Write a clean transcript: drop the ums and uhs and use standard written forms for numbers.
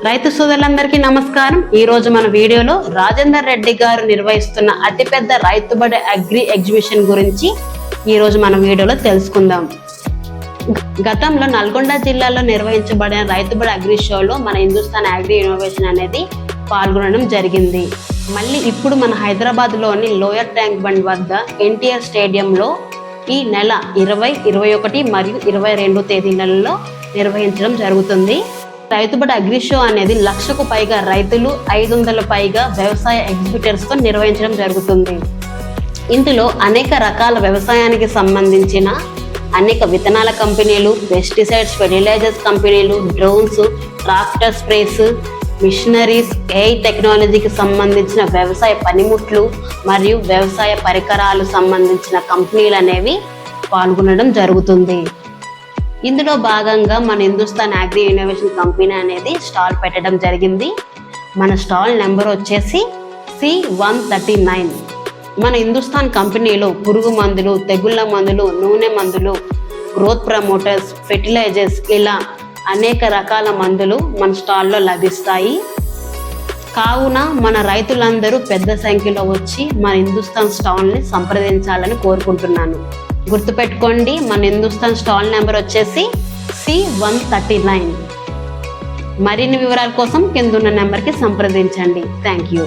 రైతు సోదరులందరికీ నమస్కారం. ఈ రోజు మన వీడియోలో రాజేందర్ రెడ్డి గారు నిర్వహిస్తున్న అతిపెద్ద రైతుబడి అగ్రి ఎగ్జిబిషన్ గురించి ఈ రోజు మన వీడియోలో తెలుసుకుందాం. గతంలో నల్గొండ జిల్లాలో నిర్వహించబడిన రైతుబడి అగ్రి షోలో మన హిందుస్థాన్ అగ్రి ఇన్నోవేషన్ అనేది పాల్గొనడం జరిగింది. మళ్ళీ ఇప్పుడు మన హైదరాబాద్లోని లోయర్ ట్యాంక్ బండ్ వద్ద ఎన్టీఆర్ స్టేడియంలో ఈ నెల 20, 21 మరియు 22 తేదీలలో నిర్వహించడం జరుగుతుంది. రైతుబడి అగ్రి షో అనేది 1,00,000కు పైగా రైతులు, 500 పైగా వ్యవసాయ ఎగ్జిబిటర్స్తో నిర్వహించడం జరుగుతుంది. ఇందులో అనేక రకాల వ్యవసాయానికి సంబంధించిన అనేక విత్తనాల కంపెనీలు, పెస్టిసైడ్స్, ఫెర్టిలైజర్స్ కంపెనీలు, drones, tractor sprays, machineries, AI టెక్నాలజీకి సంబంధించిన వ్యవసాయ పనిముట్లు మరియు వ్యవసాయ పరికరాలు సంబంధించిన కంపెనీలు అనేవి పాల్గొనడం జరుగుతుంది. ఇందులో భాగంగా మన హిందుస్థాన్ అగ్రి ఇన్నోవేషన్ కంపెనీ అనేది స్టాల్ పెట్టడం జరిగింది. మన స్టాల్ నెంబర్ వచ్చేసి C139. మన హిందుస్థాన్ కంపెనీలో పురుగు మందులు, తెగుళ్ళ మందులు, నూనె మందులు, గ్రోత్ ప్రమోటర్స్, ఫెర్టిలైజర్స్ ఇలా అనేక రకాల మందులు మన స్టాల్లో లభిస్తాయి. కావున మన రైతులందరూ పెద్ద సంఖ్యలో వచ్చి మన హిందుస్థాన్ స్టాల్ని సంప్రదించాలని కోరుకుంటున్నాను. గుర్తుపెట్టుకోండి, మన హిందుస్థాన్ స్టాల్ నెంబర్ వచ్చేసి C139. మరిన్ని వివరాల కోసం కింద ఉన్న నెంబర్కి సంప్రదించండి. Thank you.